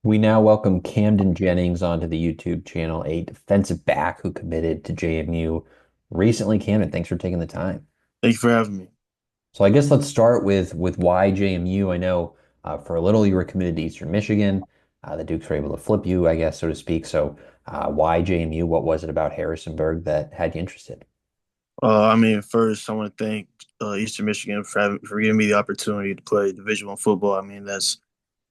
We now welcome Kamden Jennings onto the YouTube channel, a defensive back who committed to JMU recently. Kamden, thanks for taking the time. Thank you for having me. So I guess let's start with why JMU. I know for a little you were committed to Eastern Michigan. The Dukes were able to flip you, I guess, so to speak. So why JMU? What was it about Harrisonburg that had you interested? First, I want to thank Eastern Michigan for giving me the opportunity to play Division One football.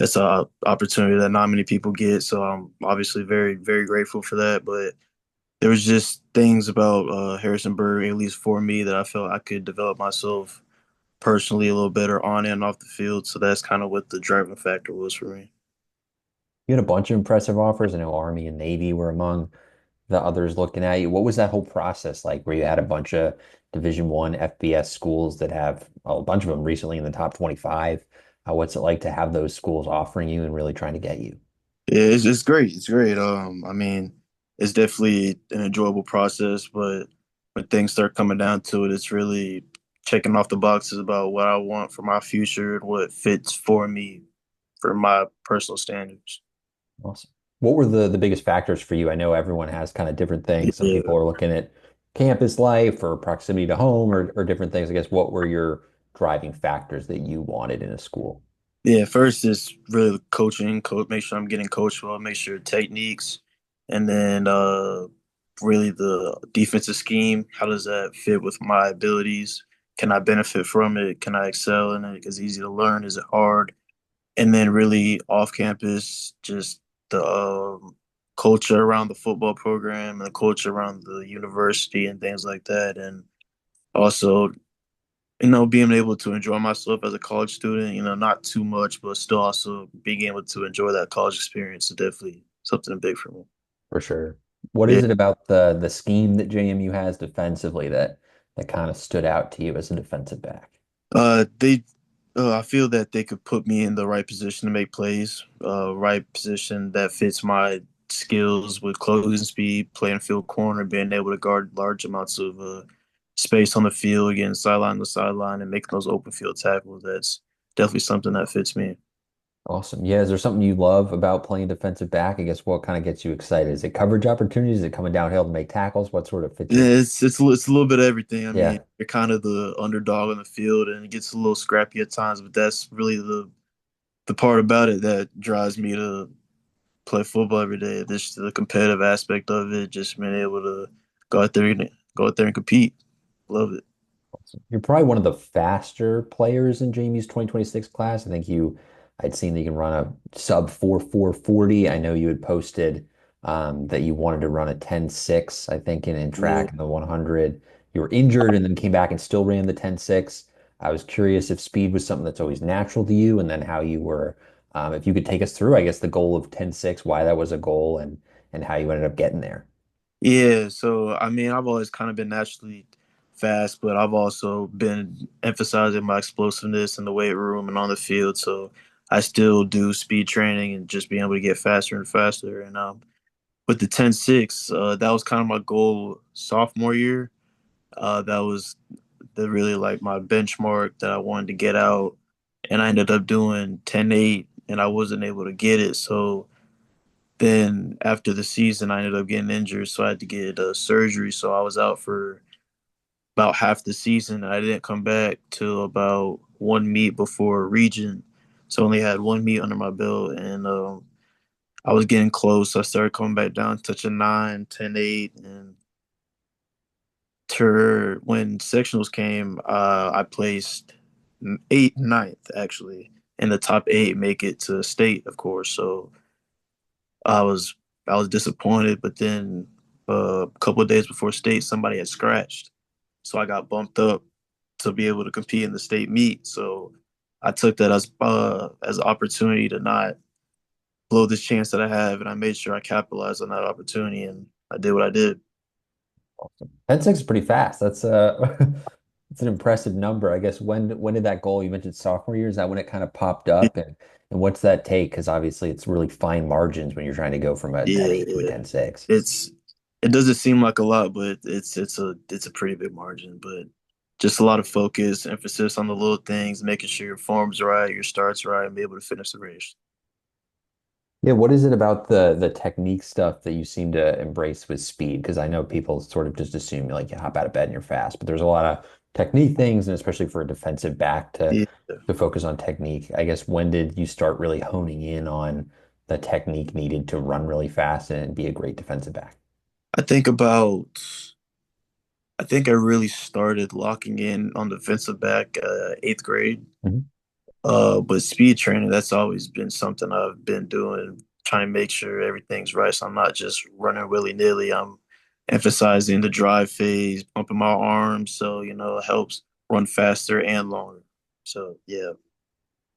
That's an opportunity that not many people get. So I'm obviously very, very grateful for that. But there was just things about Harrisonburg, at least for me, that I felt I could develop myself personally a little better on and off the field. So that's kind of what the driving factor was for me. You had a bunch of impressive offers. I know Army and Navy were among the others looking at you. What was that whole process like where you had a bunch of Division One FBS schools that have a bunch of them recently in the top 25? What's it like to have those schools offering you and really trying to get you? Yeah, it's great. It's great. It's definitely an enjoyable process, but when things start coming down to it, it's really checking off the boxes about what I want for my future and what fits for me for my personal standards. Awesome. What were the biggest factors for you? I know everyone has kind of different things. Some Yeah. people are looking at campus life or proximity to home or different things. I guess what were your driving factors that you wanted in a school? Yeah, first is really the coaching, make sure I'm getting coached well, make sure techniques, and then really the defensive scheme. How does that fit with my abilities? Can I benefit from it? Can I excel in it? Is it easy to learn? Is it hard? And then really off campus, just the culture around the football program and the culture around the university and things like that. And also being able to enjoy myself as a college student, not too much, but still also being able to enjoy that college experience is definitely something big for me. For sure. What Yeah. is it about the scheme that JMU has defensively that kind of stood out to you as a defensive back? I feel that they could put me in the right position to make plays, right position that fits my skills with closing speed, playing field corner, being able to guard large amounts of space on the field, getting sideline to sideline, and making those open field tackles. That's definitely something that fits me. Awesome. Yeah, is there something you love about playing defensive back? I guess what kind of gets you excited? Is it coverage opportunities? Is it coming downhill to make tackles? What sort of fits Yeah, your it's a little bit of everything. Yeah, You're kind of the underdog on the field, and it gets a little scrappy at times, but that's really the part about it that drives me to play football every day. This the competitive aspect of it, just being able to go out there and compete. Love it. awesome. You're probably one of the faster players in Jamie's 2026 class. I think I'd seen that you can run a sub 4.40. I know you had posted that you wanted to run a 10.6, I think, in Yeah. track in the 100. You were injured and then came back and still ran the 10.6. I was curious if speed was something that's always natural to you and then how you were, if you could take us through, I guess, the goal of 10.6, why that was a goal and how you ended up getting there. Yeah, so I've always kind of been naturally fast, but I've also been emphasizing my explosiveness in the weight room and on the field. So I still do speed training and just being able to get faster and faster. And with the 10.6, that was kind of my goal sophomore year. That was the really like my benchmark that I wanted to get out, and I ended up doing 10.8, and I wasn't able to get it. So then after the season, I ended up getting injured, so I had to get surgery. So I was out for about half the season. I didn't come back till about one meet before region, so I only had one meet under my belt, and I was getting close. I started coming back down, touching 9, 10.8, and when sectionals came, I placed eighth, ninth actually, and the top eight make it to state, of course. So I was I was disappointed, but then a couple of days before state, somebody had scratched, so I got bumped up to be able to compete in the state meet. So I took that as an opportunity to not blow this chance that I have, and I made sure I capitalized on that opportunity, and I did what I did. Awesome. 10.6 is pretty fast. That's it's an impressive number. I guess when did that goal you mentioned sophomore year? Is that when it kind of popped up? And what's that take? Because obviously it's really fine margins when you're trying to go from a Yeah, 10.8 to a yeah. 10.6. It's it doesn't seem like a lot, but it's a pretty big margin. But just a lot of focus, emphasis on the little things, making sure your form's right, your start's right, and be able to finish the race. Yeah, what is it about the technique stuff that you seem to embrace with speed? Because I know people sort of just assume like you hop out of bed and you're fast, but there's a lot of technique things, and especially for a defensive back Yeah. to focus on technique. I guess when did you start really honing in on the technique needed to run really fast and be a great defensive back? I think about I think I really started locking in on defensive back eighth grade. Mhm. But speed training, that's always been something I've been doing, trying to make sure everything's right. So I'm not just running willy-nilly. I'm emphasizing the drive phase, pumping my arms, so it helps run faster and longer. So yeah,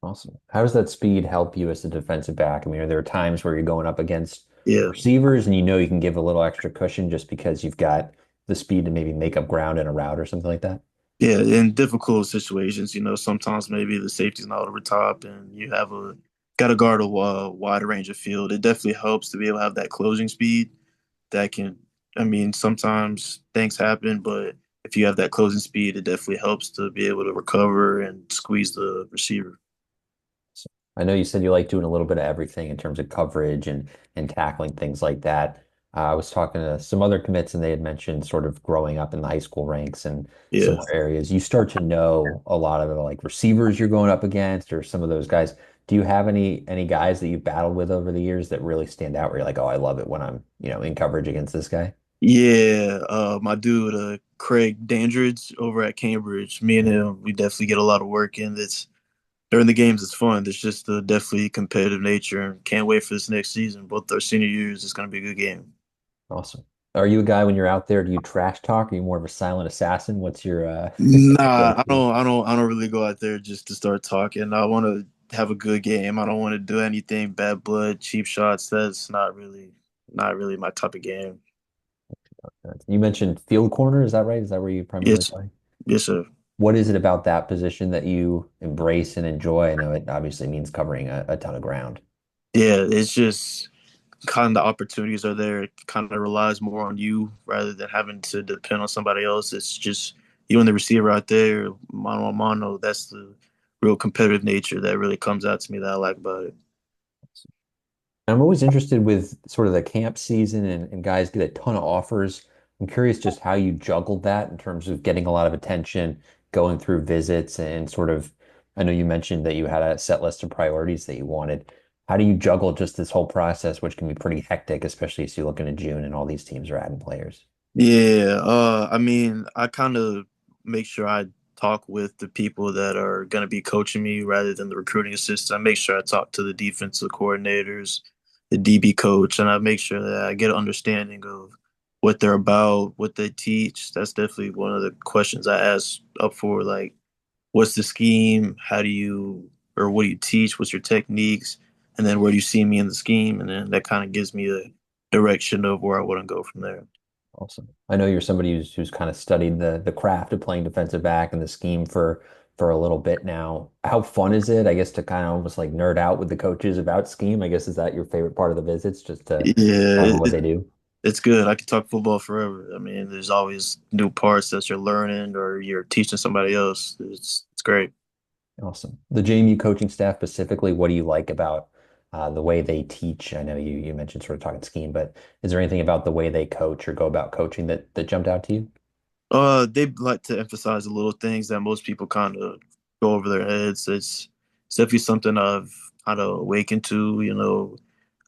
Awesome. How does that speed help you as a defensive back? I mean, are there times where you're going up against yeah, receivers and you know you can give a little extra cushion just because you've got the speed to maybe make up ground in a route or something like that? yeah. In difficult situations, sometimes maybe the safety's not over top, and you have a got to guard a wider range of field. It definitely helps to be able to have that closing speed that can, I mean, sometimes things happen, but if you have that closing speed, it definitely helps to be able to recover and squeeze the receiver. So I know you said you like doing a little bit of everything in terms of coverage and tackling things like that. I was talking to some other commits and they had mentioned sort of growing up in the high school ranks and Yeah. similar areas. You start to know a lot of the like receivers you're going up against or some of those guys. Do you have any guys that you've battled with over the years that really stand out where you're like, oh, I love it when I'm, in coverage against this guy? Yeah. My dude, Craig Dandridge over at Cambridge, me and him, we definitely get a lot of work in. It's during the games, it's fun. It's just a definitely competitive nature and can't wait for this next season. Both our senior years, it's going to be a good game. Awesome. Are you a guy when you're out there, do you trash talk? Are you more of a silent assassin? What's your Nah, I go-to? don't, I don't, I don't really go out there just to start talking. I want to have a good game. I don't want to do anything bad blood, cheap shots. That's not really my type of game. You mentioned field corner, is that right? Is that where you primarily Yes, play? yes, sir. What is it about that position that you embrace and enjoy? I know it obviously means covering a ton of ground. Yeah, it's just kind of the opportunities are there. It kind of relies more on you rather than having to depend on somebody else. It's just you and the receiver out there, mano a mano. That's the real competitive nature that really comes out to me that I like about it. I'm always interested with sort of the camp season and guys get a ton of offers. I'm curious just how you juggled that in terms of getting a lot of attention, going through visits and sort of, I know you mentioned that you had a set list of priorities that you wanted. How do you juggle just this whole process, which can be pretty hectic, especially as you look into June and all these teams are adding players? Yeah, I mean, I kind of make sure I talk with the people that are going to be coaching me rather than the recruiting assistant. I make sure I talk to the defensive coordinators, the DB coach, and I make sure that I get an understanding of what they're about, what they teach. That's definitely one of the questions I ask up for, like, what's the scheme? Or what do you teach? What's your techniques? And then where do you see me in the scheme? And then that kind of gives me a direction of where I want to go from there. Awesome. I know you're somebody who's kind of studied the craft of playing defensive back and the scheme for a little bit now. How fun is it, I guess, to kind of almost like nerd out with the coaches about scheme? I guess is that your favorite part of the visits, just to Yeah, talk about what they do? it's good. I could talk football forever. I mean, there's always new parts that you're learning or you're teaching somebody else. It's great. Awesome. The JMU coaching staff specifically, what do you like about the way they teach? I know you mentioned sort of talking scheme, but is there anything about the way they coach or go about coaching that jumped out to you? They like to emphasize the little things that most people kind of go over their heads. It's definitely something I've kind of awakened to,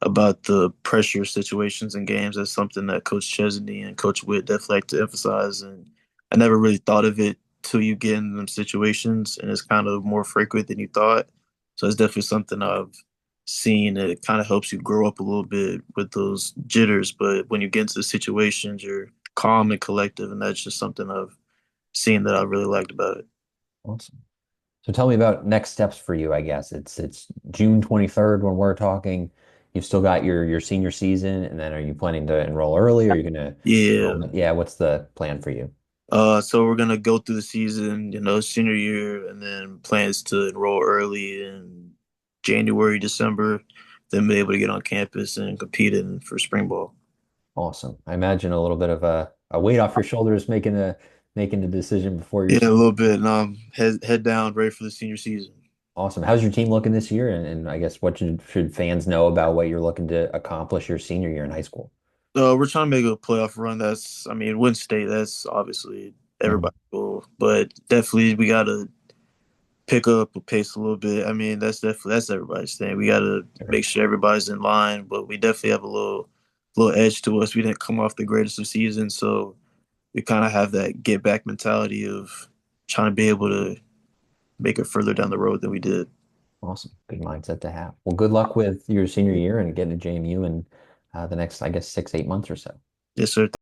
about the pressure situations in games. That's something that Coach Chesney and Coach Witt definitely like to emphasize. And I never really thought of it till you get in them situations, and it's kind of more frequent than you thought. So it's definitely something I've seen that it kind of helps you grow up a little bit with those jitters. But when you get into the situations, you're calm and collective, and that's just something I've seen that I really liked about it. Awesome. So tell me about next steps for you, I guess. It's June 23rd when we're talking. You've still got your senior season, and then are you planning to enroll early? Or are you gonna Yeah. yeah, what's the plan for you? So we're gonna go through the season, senior year, and then plans to enroll early in January, December, then be able to get on campus and compete in for spring ball. Awesome. I imagine a little bit of a weight off your shoulders making a decision before your Yeah, a senior. little bit. And head down, ready for the senior season. Awesome. How's your team looking this year? And I guess what should fans know about what you're looking to accomplish your senior year in high school? We're trying to make a playoff run. I mean, win state. That's obviously Mhm. everybody's goal, but definitely we gotta pick up a pace a little bit. I mean, that's everybody's thing. We gotta Sure. make sure everybody's in line, but we definitely have a little edge to us. We didn't come off the greatest of seasons, so we kind of have that get back mentality of trying to be able to make it further down the road than we did. Awesome. Good mindset to have. Well, good luck with your senior year and getting to JMU in the next, I guess, 6, 8 months or so. Yes, sir.